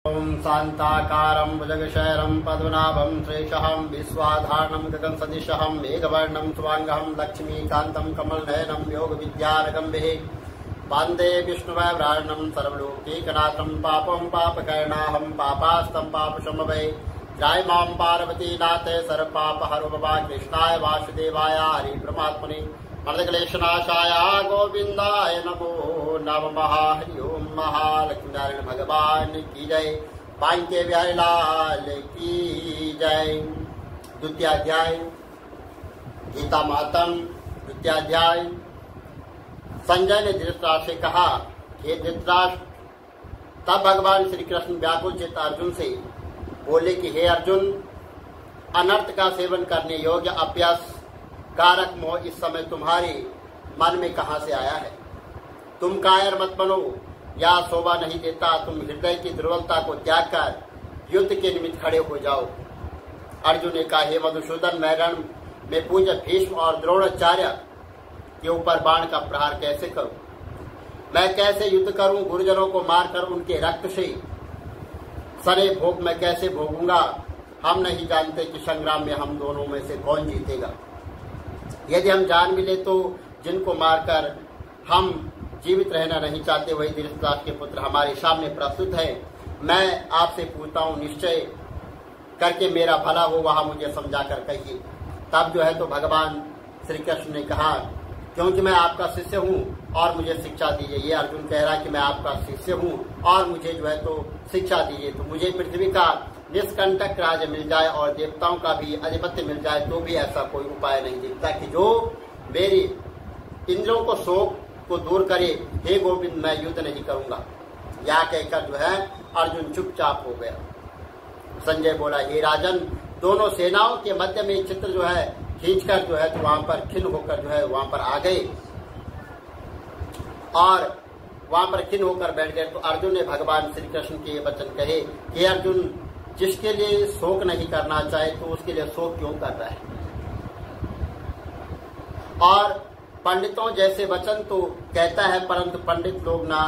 ओम शांताकारं भुजगशयनं पद्मनाभं श्रेष्ठं विश्वाधारणं गगनसदृशं मेघवर्णं शुभांगं लक्ष्मीकान्तं कमलनयनं योगविद्यारगम्भिः वन्दे विष्णुवैव्राणं सर्वलोकैकनाथं पापं पापकर्णाहं पापास्तं पापशमवै त्रायमां पार्वतीनाथे सर्वपापहरो भवा कृष्णाय वासुदेवाय हरि परमात्मने मर्दक्लेशनाशाय गोविंदाय नमो नमः। हरि ओम। महालक्ष्मी नारायण भगवान की जय। बांके बिहारी लाल की जय। द्वितीय अध्याय गीता मातम। द्वितीय अध्याय। संजय ने धृतराष्ट्र से कहा, हे धृतराष्ट्र। तब भगवान श्री कृष्ण व्याकुल चित्त अर्जुन से बोले कि हे अर्जुन, अनर्थ का सेवन करने योग्य अभ्यास कारक मोह इस समय तुम्हारे मन में कहां से आया है? तुम कायर मत बनो, या शोभा नहीं देता। तुम हृदय की दुर्बलता को त्याग कर युद्ध के निमित्त खड़े हो जाओ। अर्जुन ने कहा, हे मधुसूदन, मैं रण में पूज्य भीष्म और द्रोणाचार्य के ऊपर बाण का प्रहार कैसे करूं? मैं कैसे युद्ध करूं? गुरुजनों को मारकर उनके रक्त से सरे भोग मैं कैसे भोगूंगा? हम नहीं जानते कि संग्राम में हम दोनों में से कौन जीतेगा। यदि हम जान मिले तो जिनको मारकर हम जीवित रहना नहीं चाहते वही धृतराष्ट्र के पुत्र हमारे सामने प्रस्तुत है। मैं आपसे पूछता हूँ, निश्चय करके मेरा भला हो वहाँ मुझे समझा कर कहिए। तब जो है तो भगवान श्री कृष्ण ने कहा, क्योंकि मैं आपका शिष्य हूँ और मुझे शिक्षा दीजिए। ये अर्जुन कह रहा है कि मैं आपका शिष्य हूँ और मुझे जो है तो शिक्षा दीजिए। तो मुझे पृथ्वी का निष्कंटक राज्य मिल जाए और देवताओं का भी अधिपत्य मिल जाए तो भी ऐसा कोई उपाय नहीं दिखता कि जो मेरी इंद्रियों को शोक को दूर करे। हे गोविंद, मैं युद्ध नहीं करूंगा। या कहकर जो है अर्जुन चुपचाप हो गया। संजय बोला, हे राजन, दोनों सेनाओं के मध्य में चित्र जो है खींचकर जो है तो वहां पर खिन्न होकर जो है वहां पर आ गए और वहां पर खिन्न होकर बैठ गए। तो अर्जुन ने भगवान श्री कृष्ण के ये वचन कहे कि अर्जुन, जिसके लिए शोक नहीं करना चाहे तो उसके लिए शोक क्यों कर रहा है? और पंडितों जैसे वचन तो कहता है, परंतु पंडित लोग ना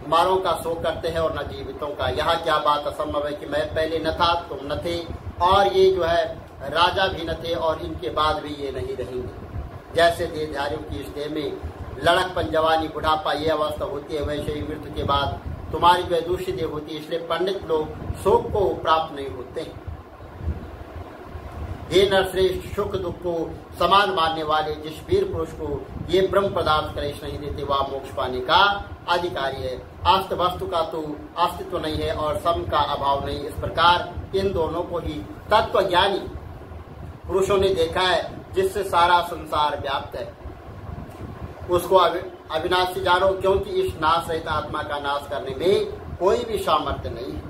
मारों का शोक करते हैं और न जीवितों का। यहाँ क्या बात असंभव है कि मैं पहले न था, तुम न थे, और ये जो है राजा भी न थे और इनके बाद भी ये नहीं रहेंगे। जैसे देहधारियों की इस देह में लड़कपन, जवानी, बुढ़ापा ये अवस्था होती है, वैसे ही मृत्यु के बाद तुम्हारी जो है दूसरी देह होती है। इसलिए पंडित लोग शोक को प्राप्त नहीं होते। हे नरश्रेष्ठ, सुख दुख को समान मानने वाले जिस वीर पुरुष को ये ब्रह्म पदार्थ क्लेश नहीं देते वह मोक्ष पाने का अधिकारी है। अस्त वस्तु का तो अस्तित्व नहीं है और सम का अभाव नहीं। इस प्रकार इन दोनों को ही तत्व ज्ञानी पुरुषों ने देखा है, जिससे सारा संसार व्याप्त है। उसको अविनाशी जानो, क्योंकि इस नाश रहित आत्मा का नाश करने में कोई भी सामर्थ्य नहीं है।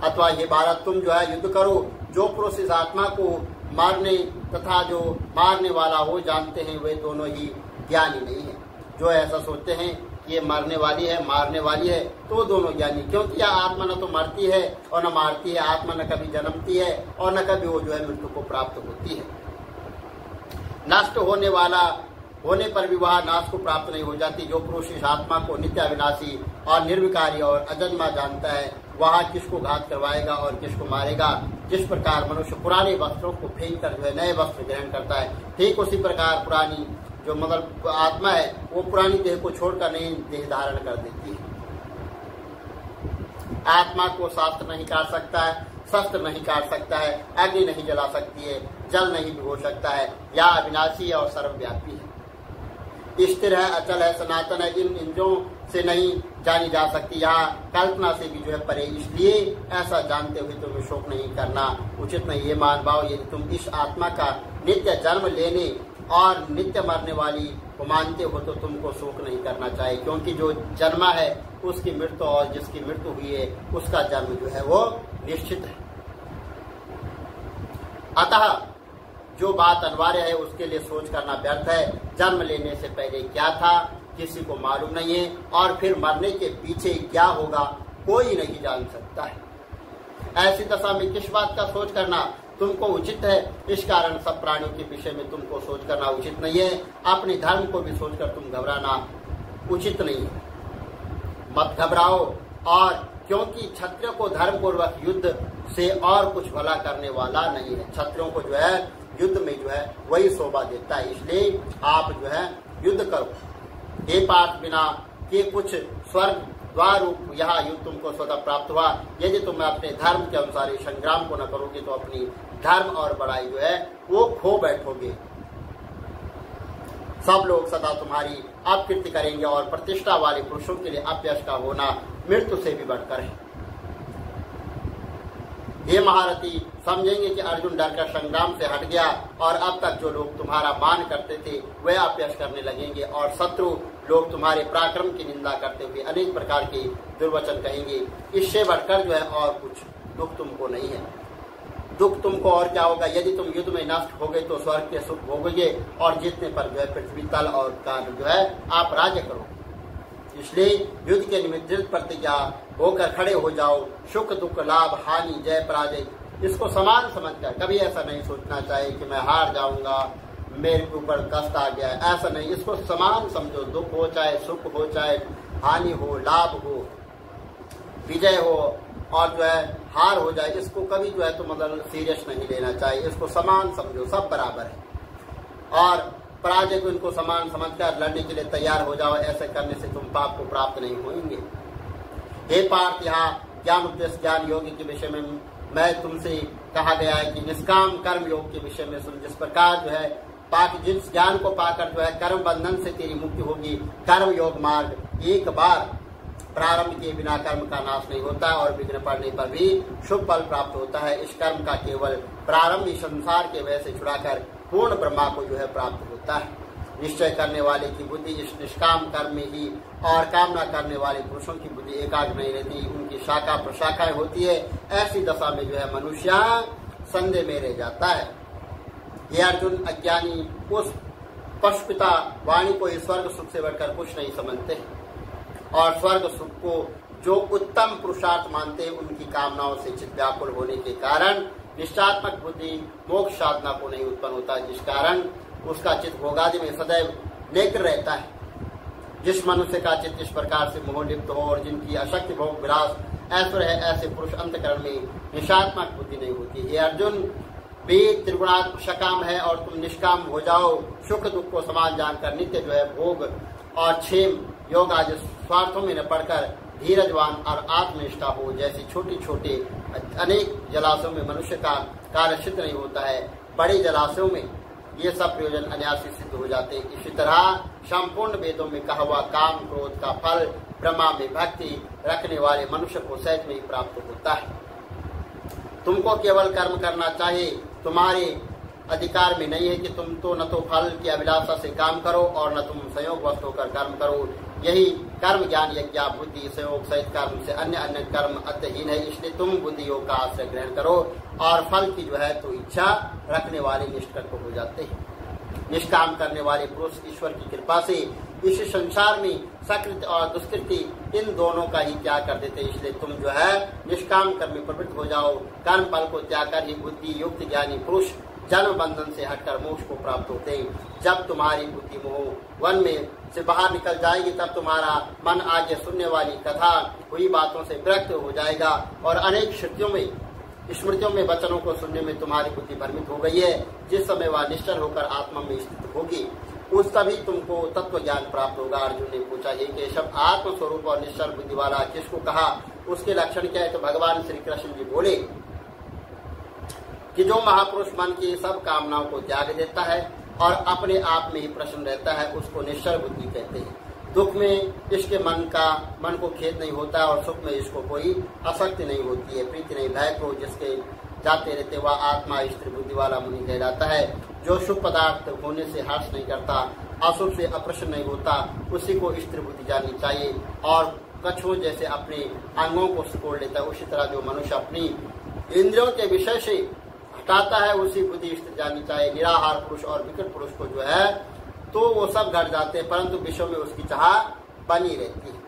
अथवा ये भारत, तुम जो है युद्ध करो। जो पुरुष इस आत्मा को मारने तथा जो मारने वाला हो जानते हैं वे दोनों ही ज्ञानी नहीं है। जो ऐसा सोचते हैं कि ये मरने वाली है, मारने वाली है, तो दोनों ज्ञानी, क्योंकि यह आत्मा न तो मरती है और न मारती है। आत्मा न कभी जन्मती है और न कभी वो जो है मृत्यु को प्राप्त होती है। नष्ट होने वाला होने पर भी वह नाश को प्राप्त नहीं हो जाती। जो पुरुष इस आत्मा को नित्य अविनाशी और निर्विकारी और अजन्मा जानता है वह किसको घात करवाएगा और किसको मारेगा। जिस प्रकार मनुष्य पुराने वस्त्रों को फेंक कर जो है नए वस्त्र ग्रहण करता है, ठीक उसी प्रकार पुरानी जो मतलब आत्मा है वो पुरानी देह को छोड़कर नई देह धारण कर देती है। आत्मा को शास्त्र नहीं काट सकता है, शस्त्र नहीं काट सकता है, अग्नि नहीं जला सकती है, जल नहीं भिगो सकता है। यह अविनाशी और सर्वव्यापी है, स्थिर है, अचल है, सनातन है। इन इंद्रियों से नहीं जानी जा सकती, यहाँ कल्पना से भी जो है परे। इसलिए ऐसा जानते हुए तुम्हें शोक नहीं करना उचित नहीं। ये मान भाव, यदि तुम इस आत्मा का नित्य जन्म लेने और नित्य मरने वाली को मानते हो तो तुमको शोक नहीं करना चाहिए, क्योंकि जो जन्मा है उसकी मृत्यु और जिसकी मृत्यु हुई है उसका जन्म जो है वो निश्चित है। अतः जो बात अनिवार्य है उसके लिए सोच करना व्यर्थ है। जन्म लेने से पहले क्या था किसी को मालूम नहीं है, और फिर मरने के पीछे क्या होगा कोई नहीं जान सकता है। ऐसी दशा में किस बात का सोच करना तुमको उचित है? इस कारण सब प्राणियों के विषय में तुमको सोच करना उचित नहीं है। अपने धर्म को भी सोचकर तुम घबराना उचित नहीं है। मत घबराओ और क्योंकि क्षत्रिय को धर्म पूर्वक युद्ध से और कुछ भला करने वाला नहीं है। क्षत्रियों को जो है युद्ध में जो है वही शोभा देता है, इसलिए आप जो है युद्ध करो। हे पार्थ, बिना के कुछ स्वर्ग द्वार रूप यह युद्ध तुमको स्वतः प्राप्त हुआ। यदि तुम अपने धर्म के अनुसार इस संग्राम को न करोगे तो अपनी धर्म और बड़ाई जो है वो खो बैठोगे। सब लोग सदा तुम्हारी अपकीर्ति करेंगे और प्रतिष्ठा वाले पुरुषों के लिए अपयश का होना मृत्यु से भी बढ़कर है। ये महारथी समझेंगे कि अर्जुन डरकर संग्राम से हट गया और अब तक जो लोग तुम्हारा मान करते थे वे अपयश करने लगेंगे और शत्रु लोग तुम्हारे पराक्रम की निंदा करते हुए अनेक प्रकार के दुर्वचन कहेंगे। इससे बढ़कर जो है और कुछ दुख तुमको नहीं है। दुख तुमको और क्या होगा, यदि तुम युद्ध में नष्ट हो गए तो स्वर्ग के सुख भोगोगे और जीतने पर जो है पृथ्वी तल और का जो है आप राज्य करो। इसलिए युद्ध के निमित्त दृढ़ प्रतिज्ञा होकर खड़े हो जाओ। सुख दुख लाभ हानि जय पराजय इसको समान समझकर कभी ऐसा नहीं सोचना चाहिए कि मैं हार जाऊंगा, मेरे ऊपर कष्ट आ गया, ऐसा नहीं। इसको समान समझो, दुख हो चाहे सुख हो, चाहे हानि हो, लाभ हो, विजय हो और जो है हार हो जाए, इसको कभी जो है तो मतलब सीरियस नहीं लेना चाहिए। इसको समान समझो, सब बराबर है और पराजय को इनको समान समझकर लड़ने के लिए तैयार हो जाओ। ऐसे करने से तुम पाप को प्राप्त नहीं होंगे। हे पार्थ, यहाँ ज्ञान उपदेश ज्ञान योग के विषय में मैं तुमसे कहा गया है कि निष्काम कर्म योग के विषय में सुन। जिस प्रकार जो है जिस ज्ञान को पाकर जो है कर्म बंधन से तेरी मुक्ति होगी। कर्म योग मार्ग एक बार प्रारंभ किए बिना कर्म का नाश नहीं होता और विघ्न पड़ने पर भी शुभ फल प्राप्त होता है। इस कर्म का केवल प्रारंभ ही संसार के वय से छुड़ाकर पूर्ण ब्रह्मा को जो है प्राप्त होता है। निश्चय करने वाले की बुद्धि इस निष्काम कर्म में ही और कामना करने वाले पुरुषों की बुद्धि एकाग्र नहीं रहती, उनकी शाखा प्रशाखाएं होती है। ऐसी दशा में जो है मनुष्य संदेह में रह जाता है। ये अर्जुन अज्ञानी उस पशुपिता वाणी को स्वर्ग सुख से बढ़कर कुछ नहीं समझते और स्वर्ग सुख को जो उत्तम पुरुषार्थ मानते हैं उनकी कामनाओं से चित्त व्याकुल होने के कारण निश्चयात्मक बुद्धि मोक्ष साधना को नहीं उत्पन्न होता, जिस कारण उसका चित्त भोगादि में सदैव निग्र रहता है। जिस मनुष्य का चित्त इस प्रकार से मोह लिप्त हो और जिनकी अशक्ति भोग विलास ऐश्वर्य है, ऐसे पुरुष अंतकरण में निशात्मक बुद्धि नहीं होती। ये अर्जुन वेद त्रिगुणात्मक सकाम है और तुम निष्काम हो जाओ। सुख दुख को समान जानकर नित्य जो है भोग और क्षेम योग आदि स्वार्थों में न पड़कर धीरजवान और आत्मनिष्ठा हो। जैसे छोटे छोटे अनेक जलाशयों में मनुष्य का कार्य सिद्ध नहीं होता है, बड़े जलाशयों में ये सब प्रयोजन अनायास सिद्ध हो जाते हैं। इसी तरह संपूर्ण वेदों में कहा हुआ काम क्रोध का फल ब्रह्मा में भक्ति रखने वाले मनुष्य को सहज में ही प्राप्त होता है। तुमको केवल कर्म करना चाहिए, तुम्हारे अधिकार में नहीं है कि तुम तो न तो फल की अभिलाषा से काम करो और न तुम संयोग वस्तु होकर कर्म करो। यही कर्म ज्ञान यज्ञ बुद्धि संयोग सहित कर्म से अन्य अन्य कर्म अत्यहीन है। इसलिए तुम बुद्धि योग का आश्रय ग्रहण करो और फल की जो है तो इच्छा रखने वाले निष्कर्ष हो जाते हैं। निष्काम करने वाले पुरुष ईश्वर की कृपा से इस संसार में सकृत और दुष्कृति इन दोनों का ही त्याग कर देते। इसलिए तुम जो है निष्काम कर्म में प्रवृत्त हो जाओ। कर्म फल को त्याग कर ही बुद्धि युक्त ज्ञानी पुरुष जन्म बंधन से हटकर मोक्ष को प्राप्त होते हैं। जब तुम्हारी बुद्धि मोह वन में से बाहर निकल जाएगी तब तुम्हारा मन आगे सुनने वाली कथा हुई बातों से विरक्त हो जाएगा और अनेक स्मृतियों में वचनों को सुनने में तुम्हारी बुद्धि भ्रमित हो गई है। जिस समय वह निश्चल होकर आत्मा में स्थित होगी उस तभी तुमको तत्व ज्ञान प्राप्त होगा। अर्जुन ने पूछा, ये केशव आत्म स्वरूप और निश्चल बुद्धि वाला किसको कहा, उसके लक्षण क्या है? तो भगवान श्री कृष्ण जी बोले कि जो महापुरुष मन की सब कामनाओं को त्याग देता है और अपने आप में ही प्रसन्न रहता है उसको निश्चल बुद्धि कहते हैं। दुख में इसके मन को खेद नहीं होता और सुख में इसको कोई आसक्ति नहीं होती है, प्रीति नहीं, भय को जिसके जाते रहते वह आत्मा स्थिर बुद्धि वाला मुनि कहलाता है। जो शुभ पदार्थ होने से हर्ष नहीं करता, अशुभ से अप्रसन्न नहीं होता, उसी को स्थिर बुद्धि जाननी चाहिए। और कछुओं जैसे अपने अंगों को सिकोड़ लेता है, उसी तरह जो मनुष्य अपनी इंद्रियों के विषय से हटाता है उसी बुद्धि स्थिर जाननी चाहिए। निराहार पुरुष और विकट पुरुष को जो है तो वो सब घट जाते हैं परंतु विश्व में उसकी चाह बनी रहती है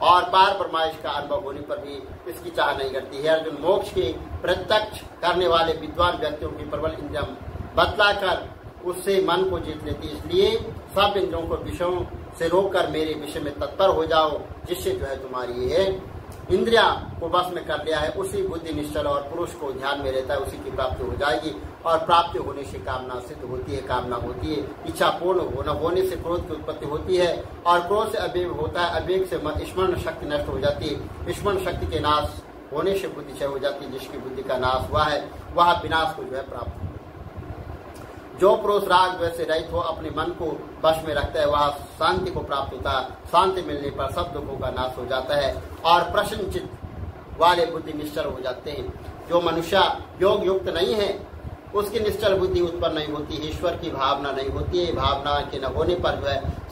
और पार परमाइश का अनुभव होने पर भी इसकी चाह नहीं करती है। अर्जुन, मोक्ष की प्रत्यक्ष करने वाले विद्वान व्यक्तियों की प्रबल इंद्रियां बतलाकर उससे मन को जीत लेती। इसलिए सब इंद्रियों को विषयों से रोककर मेरे विषय में तत्पर हो जाओ, जिससे जो है तुम्हारी ये इंद्रिया को बस में कर लिया है, उसी बुद्धि निश्चल और पुरुष को ध्यान में रहता है, उसी की प्राप्ति हो जाएगी। और प्राप्ति होने से कामना सिद्ध होती है, कामना होती है, इच्छा पूर्ण होने से क्रोध की उत्पत्ति होती है, और क्रोध से अवेग होता है, अवेग से स्मरण शक्ति नष्ट हो जाती है, स्मरण शक्ति के नाश होने से बुद्धि क्षय हो जाती है। जिसकी बुद्धि का नाश हुआ है वह विनाश को प्राप्त हो। जो पुरुष राग द्वेष से रहित हो, अपने मन को वश में रखता है, वह शांति को प्राप्त होता है। शांति मिलने पर सब दुखों का नाश हो जाता है और प्रसन्न चित्त वाले बुद्धि निश्चल हो जाते हैं। जो मनुष्य योग युक्त नहीं है उसकी निश्चल बुद्धि उत्पन्न नहीं होती, ईश्वर की भावना नहीं होती है, भावना के न होने पर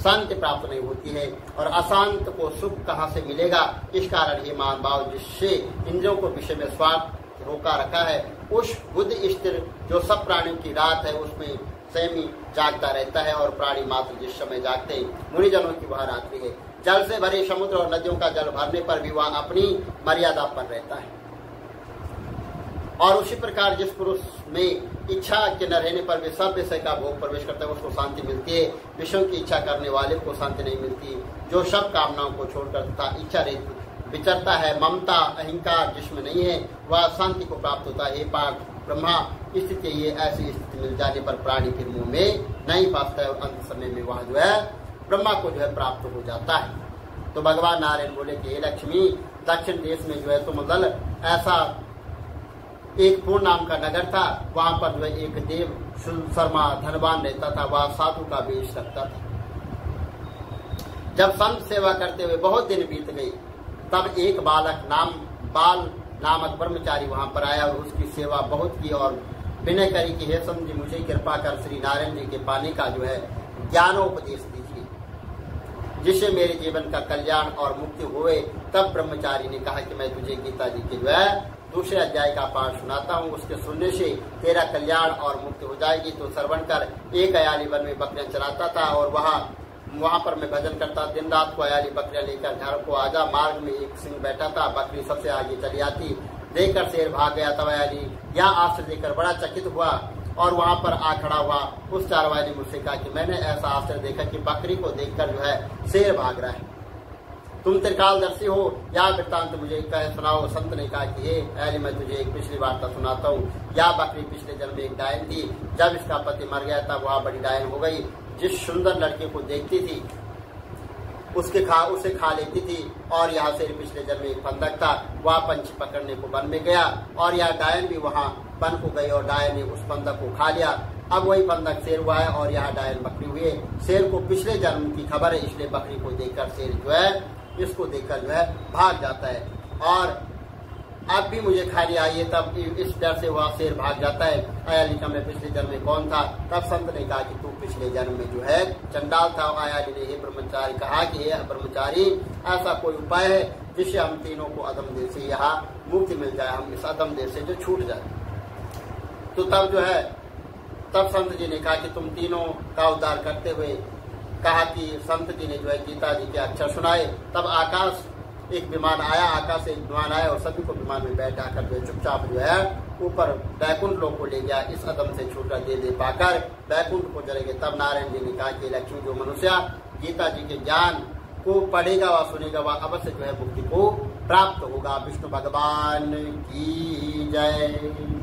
शांति प्राप्त नहीं होती है। और अशांत को सुख कहाँ से मिलेगा? इस कारण ये मान भाव जिससे इंद्रियों को विषय में स्वार्थ रोका रखा है, उस बुद्धि स्थिर जो सब प्राणियों की रात है उसमें संयमी जागता रहता है, और प्राणी मात्र जिस समय जागते हैं मुनिजनों की वह रात्रि है। जल से भरे समुद्र और नदियों का जल भरने पर भी वह अपनी मर्यादा पर रहता है। और उसी प्रकार जिस पुरुष में इच्छा के न रहने पर भी सब विषय का भोग प्रवेश करता है उसको शांति मिलती है। विषयों की इच्छा करने वाले को शांति नहीं मिलती। जो सब कामनाओं को छोड़कर तथा इच्छा रहती विचरता है, ममता अहंकार जिसमें नहीं है, वह शांति को प्राप्त होता है। हे पार्थ, ब्रह्मा स्थिति ये ऐसी स्थिति मिल जाने पर प्राणी फिर मुंह में नहीं फंसता है और अंत समय में वह ब्रह्मा को प्राप्त हो जाता है। तो भगवान नारायण बोले कि हे लक्ष्मी, दक्षिण देश में तुम दल ऐसा एक पूर्ण नाम का नगर था, वहां पर एक देव शर्मा धनवान रहता था, वह साधु का वेश रखता था। जब संत सेवा करते हुए बहुत दिन बीत गई, तब एक बाल नामक ब्रह्मचारी वहां पर आया और उसकी सेवा बहुत की और विनय करी कि हे संत जी, मुझे कृपा कर श्री नारायण जी के पाने का ज्ञानोपदेश दीजिए, जिससे मेरे जीवन का कल्याण और मुक्ति हुए। तब ब्रह्मचारी ने कहा कि मैं तुझे गीता जी के दूसरे अध्याय का पाठ सुनाता हूँ, उसके सुनने से तेरा कल्याण और मुक्ति हो जाएगी। तो श्रवण कर एक अयाली वन में बकरियां चराता था और वहां पर मैं भजन करता। दिन रात को अयाली बकरियां लेकर घर को आजा। मार्ग में एक सिंह बैठा था, बकरी सबसे आगे चली आती, देखकर शेर भाग गया। तब अयाली यह आश्चर्य देखकर बड़ा चकित हुआ और वहां पर आ खड़ा हुआ। उस चारवाई ने मुझसे कहा कि मैंने ऐसा आश्चर्य देखा कि बकरी को देखकर शेर भाग रहा है। तुम त्रिकालदर्शी हो, यह वृत्तांत मुझे कह सुनाओ। संत ने कहा कि हे अयाली, मैं तुझे एक पिछली वार्ता सुनाता हूँ। यह बकरी पिछले जन्म में एक डायन थी। जब इसका पति मर गया तब वह बड़ी डायन हो गई। जिस सुंदर लड़के को देखती थी उसे खा लेती थी। और यहाँ से पिछले जन्म में एक फंदक था, वह पंछी पकड़ने को वन में गया और यह डायन भी वहाँ वन को गई और डायन ने उस फंदक को खा लिया। अब वही फंदक शेर हुआ है और यह डायन बकरी हुई है। शेर को पिछले जन्म की खबर है, इसलिए बकरी को देखकर शेर इसको देखकर भाग जाता है। और अब भी मुझे खाली आई है, तब इस डर से वह शेर भाग जाता है। अयाली का मैं पिछले जन्म में कौन था? तब संत ने कहा कि तू पिछले जन्म में चंडाल था। अयाली ने हे ब्रह्मचारी कहा कि हे ब्रह्मचारी, ऐसा कोई उपाय है जिससे हम तीनों को अधम देश से यहाँ मुक्ति मिल जाए, हम इस अधम देश से छूट जाए। तो तब संत जी ने कहा कि तुम तीनों का उद्धार करते हुए कहा कि संत जी ने गीता जी के अक्षर सुनाए। तब आकाश एक विमान आया, आकाश से एक विमान आया और सभी को विमान में बैठा कर चुपचाप ऊपर बैकुंठ लोक को ले गया। इस अदम से छूटा दे पाकर बैकुंठ को चले गए। तब नारायण जी ने कहा कि लक्ष्मी, जो मनुष्य गीता जी के ज्ञान को पढ़ेगा व सुनेगा वह अवश्य मुक्ति को प्राप्त होगा। विष्णु भगवान की जय।